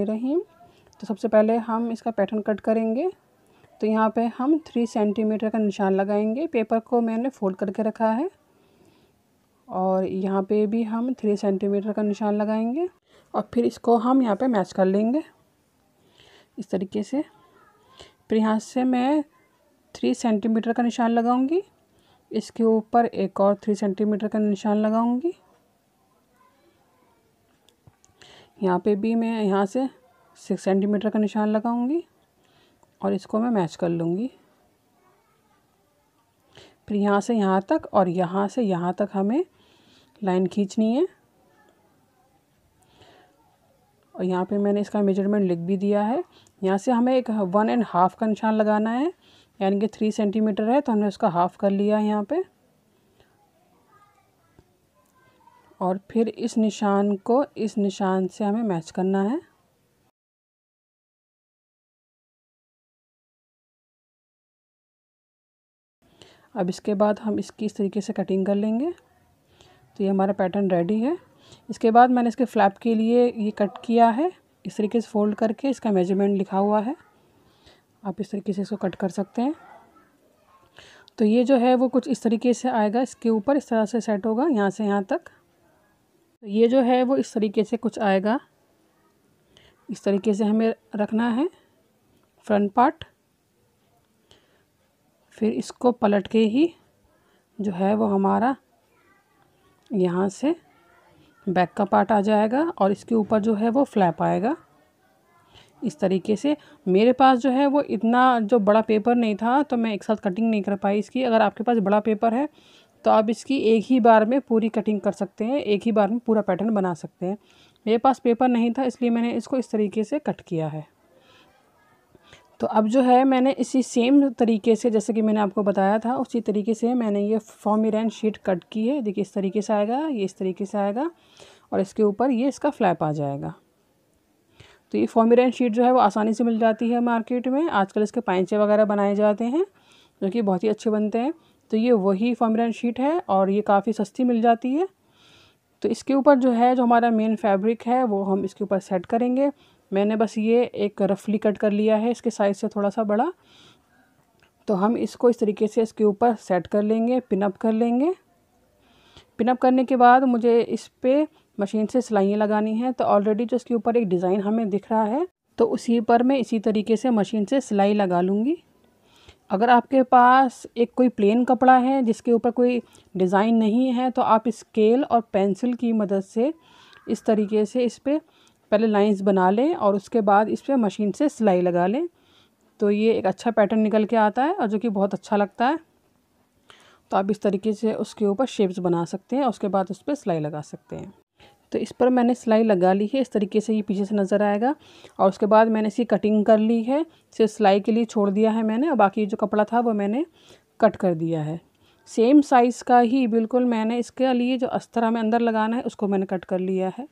रहीम। तो सबसे पहले हम इसका पैटर्न कट करेंगे। तो यहाँ पे हम 3 सेंटीमीटर का निशान लगाएंगे। पेपर को मैंने फोल्ड करके रखा है और यहाँ पे भी हम 3 सेंटीमीटर का निशान लगाएंगे और फिर इसको हम यहाँ पे मैच कर लेंगे इस तरीके से। फिर यहाँ से मैं 3 सेंटीमीटर का निशान लगाऊंगी, इसके ऊपर एक और 3 सेंटीमीटर का निशान लगाऊंगी। यहाँ पे भी मैं यहाँ से 6 सेंटीमीटर का निशान लगाऊंगी और इसको मैं मैच कर लूँगी। फिर यहाँ से यहाँ तक और यहाँ से यहाँ तक हमें लाइन खींचनी है और यहाँ पे मैंने इसका मेजरमेंट लिख भी दिया है। यहाँ से हमें एक 1.5 का निशान लगाना है, यानी कि 3 सेंटीमीटर है तो हमने उसका हाफ कर लिया है यहाँ पे। और फिर इस निशान को इस निशान से हमें मैच करना है। अब इसके बाद हम इसकी इस तरीके से कटिंग कर लेंगे। तो ये हमारा पैटर्न रेडी है। इसके बाद मैंने इसके फ्लैप के लिए ये कट किया है, इस तरीके से फोल्ड करके इसका मेजरमेंट लिखा हुआ है। आप इस तरीके से इसको कट कर सकते हैं। तो ये जो है वो कुछ इस तरीके से आएगा, इसके ऊपर इस तरह से सेट होगा यहाँ से यहाँ तक। तो ये जो है वो इस तरीके से कुछ आएगा, इस तरीके से हमें रखना है फ्रंट पार्ट। फिर इसको पलट के ही जो है वो हमारा यहाँ से बैक का पार्ट आ जाएगा और इसके ऊपर जो है वो फ्लैप आएगा इस तरीके से। मेरे पास जो है वो इतना जो बड़ा पेपर नहीं था तो मैं एक साथ कटिंग नहीं कर पाई इसकी। अगर आपके पास बड़ा पेपर है तो आप इसकी एक ही बार में पूरी कटिंग कर सकते हैं, एक ही बार में पूरा पैटर्न बना सकते हैं। मेरे पास पेपर नहीं था इसलिए मैंने इसको इस तरीके से कट किया है। तो अब जो है मैंने इसी सेम तरीके से जैसे कि मैंने आपको बताया था उसी तरीके से मैंने ये फॉर्मिरेन शीट कट की है। देखिए इस तरीके से आएगा, ये इस तरीके से आएगा और इसके ऊपर ये इसका फ्लैप आ जाएगा। तो ये फॉर्मिरेन शीट जो है वो आसानी से मिल जाती है मार्केट में। आजकल इसके पैंचे वगैरह बनाए जाते हैं जो कि बहुत ही अच्छे बनते हैं। तो ये वही फॉर्मिरेन शीट है और ये काफ़ी सस्ती मिल जाती है। तो इसके ऊपर जो है जो हमारा मेन फैब्रिक है वो हम इसके ऊपर सेट करेंगे। मैंने बस ये एक रफली कट कर लिया है इसके साइज़ से थोड़ा सा बड़ा। तो हम इसको इस तरीके से इसके ऊपर सेट कर लेंगे, पिनअप कर लेंगे। पिनअप करने के बाद मुझे इस पर मशीन से सिलाइयाँ लगानी हैं। तो ऑलरेडी जो इसके ऊपर एक डिज़ाइन हमें दिख रहा है तो उसी पर मैं इसी तरीके से मशीन से सिलाई लगा लूँगी। अगर आपके पास एक कोई प्लेन कपड़ा है जिसके ऊपर कोई डिज़ाइन नहीं है तो आप स्केल और पेंसिल की मदद से इस तरीके से इस पर पहले लाइंस बना लें और उसके बाद इस पर मशीन से सिलाई लगा लें। तो ये एक अच्छा पैटर्न निकल के आता है और जो कि बहुत अच्छा लगता है। तो आप इस तरीके से उसके ऊपर शेप्स बना सकते हैं और उसके बाद उस पर सिलाई लगा सकते हैं। तो इस पर मैंने सिलाई लगा ली है, इस तरीके से ये पीछे से नज़र आएगा। और उसके बाद मैंने इसकी कटिंग कर ली है, सिर्फ सिलाई के लिए छोड़ दिया है मैंने और बाकी जो कपड़ा था वो मैंने कट कर दिया है। सेम साइज़ का ही बिल्कुल मैंने इसके लिए जो अस्तर हमें अंदर लगाना है उसको मैंने कट कर लिया है।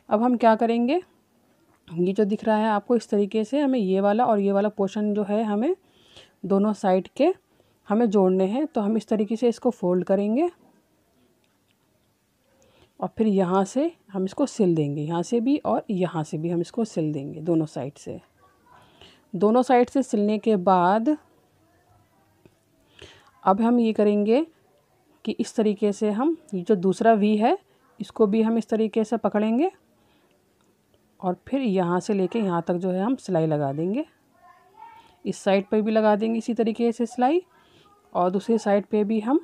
अब हम क्या करेंगे, ये जो दिख रहा है आपको इस तरीके से हमें ये वाला और ये वाला पोर्शन जो है हमें दोनों साइड के हमें जोड़ने हैं। तो हम इस तरीके से इसको फोल्ड करेंगे और फिर यहाँ से हम इसको सिल देंगे, यहाँ से भी और यहाँ से भी हम इसको सिल देंगे दोनों साइड से। दोनों साइड से सिलने के बाद अब हम ये करेंगे कि इस तरीके से हम जो दूसरा वी है इसको भी हम इस तरीके से पकड़ेंगे और फिर यहाँ से लेके यहाँ तक जो है हम सिलाई लगा देंगे। इस साइड पर भी लगा देंगे इसी तरीके से सिलाई और दूसरी साइड पे भी हम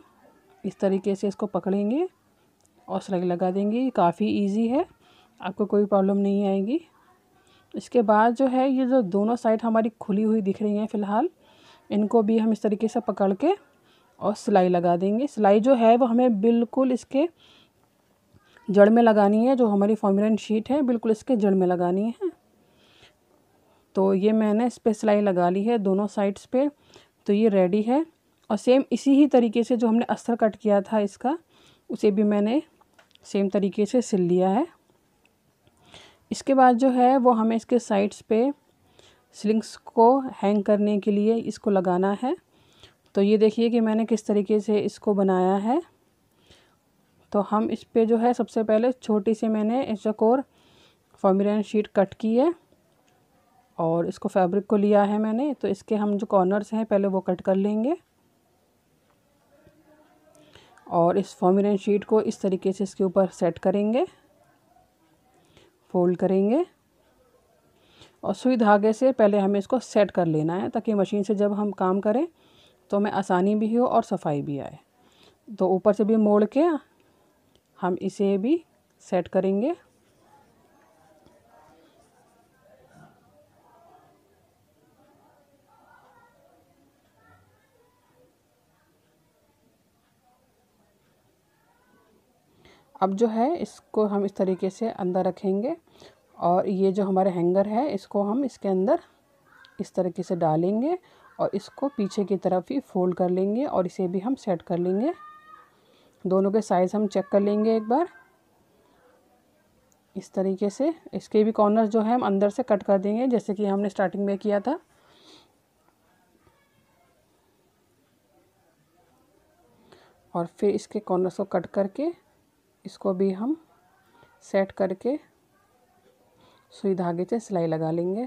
इस तरीके से इसको पकड़ेंगे और सिलाई लगा देंगे। काफ़ी इजी है, आपको कोई प्रॉब्लम नहीं आएगी। इसके बाद जो है ये जो दोनों साइड हमारी खुली हुई दिख रही हैं फ़िलहाल, इनको भी हम इस तरीके से पकड़ के और सिलाई लगा देंगे। सिलाई जो है वो हमें बिल्कुल इसके जड़ में लगानी है, जो हमारी फॉर्मिलन शीट है बिल्कुल इसके जड़ में लगानी है। तो ये मैंने इस पर सिलाई लगा ली है दोनों साइड्स पे, तो ये रेडी है। और सेम इसी ही तरीके से जो हमने अस्तर कट किया था इसका, उसे भी मैंने सेम तरीके से सिल लिया है। इसके बाद जो है वो हमें इसके साइड्स पे स्लिंग्स को हैंग करने के लिए इसको लगाना है। तो ये देखिए कि मैंने किस तरीके से इसको बनाया है। तो हम इस पे जो है सबसे पहले छोटी सी मैंने एक चौकोर फॉर्मिलन शीट कट की है और इसको फैब्रिक को लिया है मैंने। तो इसके हम जो कॉर्नर्स हैं पहले वो कट कर लेंगे और इस फॉर्मिलन शीट को इस तरीके से इसके ऊपर सेट करेंगे, फोल्ड करेंगे और सुई धागे से पहले हमें इसको सेट कर लेना है, ताकि मशीन से जब हम काम करें तो हमें आसानी भी हो और सफाई भी आए। तो ऊपर से भी मोड़ के हम इसे भी सेट करेंगे। अब जो है इसको हम इस तरीके से अंदर रखेंगे और ये जो हमारे हैंगर है इसको हम इसके अंदर इस तरीके से डालेंगे और इसको पीछे की तरफ ही फोल्ड कर लेंगे और इसे भी हम सेट कर लेंगे। दोनों के साइज़ हम चेक कर लेंगे एक बार इस तरीके से। इसके भी कॉर्नर जो है हम अंदर से कट कर देंगे, जैसे कि हमने स्टार्टिंग में किया था। और फिर इसके कॉर्नर्स को कट करके इसको भी हम सेट करके सुई धागे से सिलाई लगा लेंगे।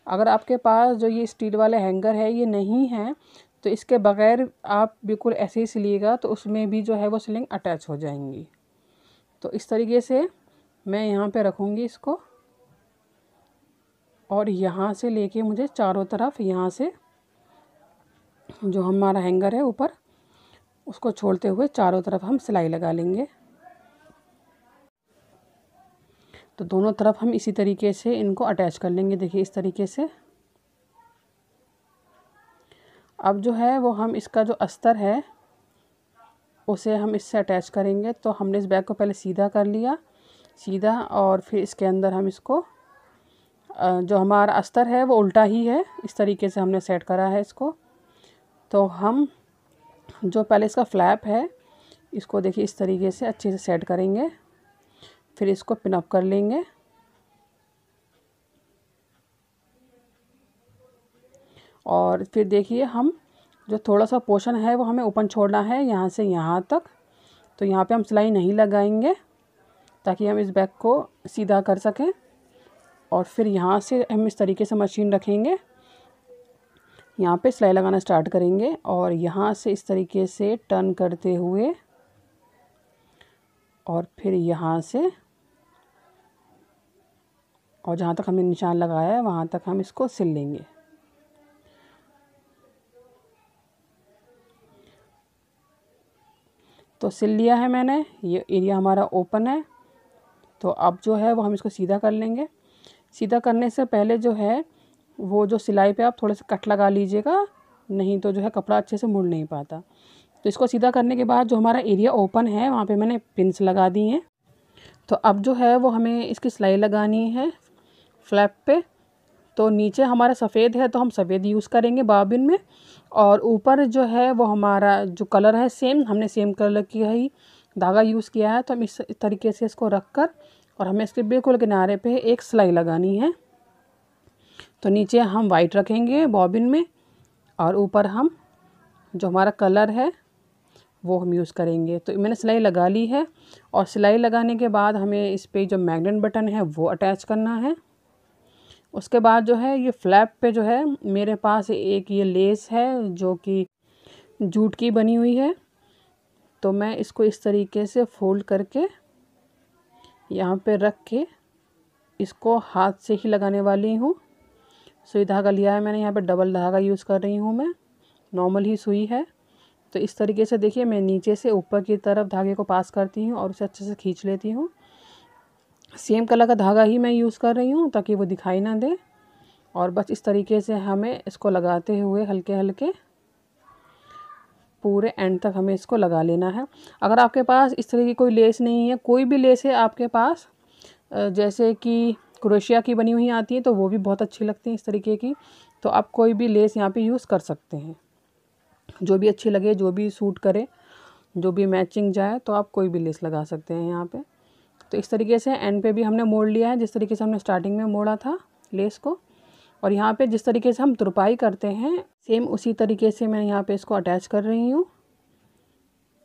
अगर आपके पास जो ये स्टील वाले हैंगर है ये नहीं है तो इसके बगैर आप बिल्कुल ऐसे ही सिलिएगा तो उसमें भी जो है वो सिलिंग अटैच हो जाएंगी। तो इस तरीके से मैं यहाँ पे रखूँगी इसको और यहाँ से लेके मुझे चारों तरफ यहाँ से जो हमारा हैंगर है ऊपर उसको छोड़ते हुए चारों तरफ हम सिलाई लगा लेंगे। तो दोनों तरफ हम इसी तरीके से इनको अटैच कर लेंगे, देखिए इस तरीके से। अब जो है वो हम इसका जो अस्तर है उसे हम इससे अटैच करेंगे। तो हमने इस बैग को पहले सीधा कर लिया, सीधा, और फिर इसके अंदर हम इसको जो हमारा अस्तर है वो उल्टा ही है, इस तरीके से हमने सेट करा है इसको। तो हम जो पहले इसका फ्लैप है इसको देखिए इस तरीके से अच्छे से सेट करेंगे, फिर इसको पिन अप कर लेंगे और फिर देखिए हम जो थोड़ा सा पोर्शन है वो हमें ओपन छोड़ना है यहाँ से यहाँ तक। तो यहाँ पे हम सिलाई नहीं लगाएंगे ताकि हम इस बैग को सीधा कर सकें। और फिर यहाँ से हम इस तरीके से मशीन रखेंगे, यहाँ पे सिलाई लगाना स्टार्ट करेंगे और यहाँ से इस तरीके से टर्न करते हुए और फिर यहाँ से और जहाँ तक हमने निशान लगाया है वहाँ तक हम इसको सिल लेंगे। तो सिल लिया है मैंने, ये एरिया हमारा ओपन है। तो अब जो है वो हम इसको सीधा कर लेंगे। सीधा करने से पहले जो है वो जो सिलाई पे आप थोड़े से कट लगा लीजिएगा, नहीं तो जो है कपड़ा अच्छे से मुड़ नहीं पाता। तो इसको सीधा करने के बाद जो हमारा एरिया ओपन है वहाँ पे मैंने पिन्स लगा दी हैं। तो अब जो है वो हमें इसकी सिलाई लगानी है फ्लैप पे। तो नीचे हमारा सफ़ेद है तो हम सफ़ेद यूज़ करेंगे बाबिन में, और ऊपर जो है वो हमारा जो कलर है हमने सेम कलर की ही धागा यूज़ किया है। तो हम इस तरीके से इसको रख कर और हमें इसके बिल्कुल किनारे पे एक सिलाई लगानी है। तो नीचे हम वाइट रखेंगे बॉबिन में और ऊपर हम जो हमारा कलर है वो हम यूज़ करेंगे। तो मैंने सिलाई लगा ली है और सिलाई लगाने के बाद हमें इस पे जो मैग्नेट बटन है वो अटैच करना है। उसके बाद जो है ये फ्लैप पे जो है मेरे पास एक ये लेस है जो कि जूट की बनी हुई है। तो मैं इसको इस तरीके से फोल्ड करके यहाँ पे रख के इसको हाथ से ही लगाने वाली हूँ। सुई धागा लिया है मैंने, यहाँ पे डबल धागा यूज़ कर रही हूँ मैं, नॉर्मल ही सुई है। तो इस तरीके से देखिए मैं नीचे से ऊपर की तरफ धागे को पास करती हूँ और उसे अच्छे से खींच लेती हूँ। सेम कलर का धागा ही मैं यूज़ कर रही हूँ ताकि वो दिखाई ना दे। और बस इस तरीके से हमें इसको लगाते हुए हल्के हल्के पूरे एंड तक हमें इसको लगा लेना है। अगर आपके पास इस तरह की कोई लेस नहीं है, कोई भी लेस है आपके पास, जैसे कि क्रोशिया की बनी हुई आती है तो वो भी बहुत अच्छी लगती है इस तरीके की, तो आप कोई भी लेस यहाँ पे यूज़ कर सकते हैं, जो भी अच्छी लगे, जो भी सूट करे, जो भी मैचिंग जाए, तो आप कोई भी लेस लगा सकते हैं यहाँ पे। तो इस तरीके से एंड पे भी हमने मोड़ लिया है, जिस तरीके से हमने स्टार्टिंग में मोड़ा था लेस को। और यहाँ पे जिस तरीके से हम तुरपाई करते हैं सेम उसी तरीके से मैं यहाँ पे इसको अटैच कर रही हूँ।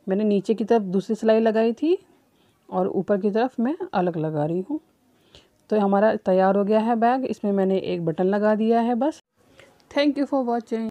मैंने नीचे की तरफ दूसरी सिलाई लगाई थी और ऊपर की तरफ मैं अलग लगा रही हूँ। तो हमारा तैयार हो गया है बैग। इसमें मैंने एक बटन लगा दिया है बस। Thank you for watching.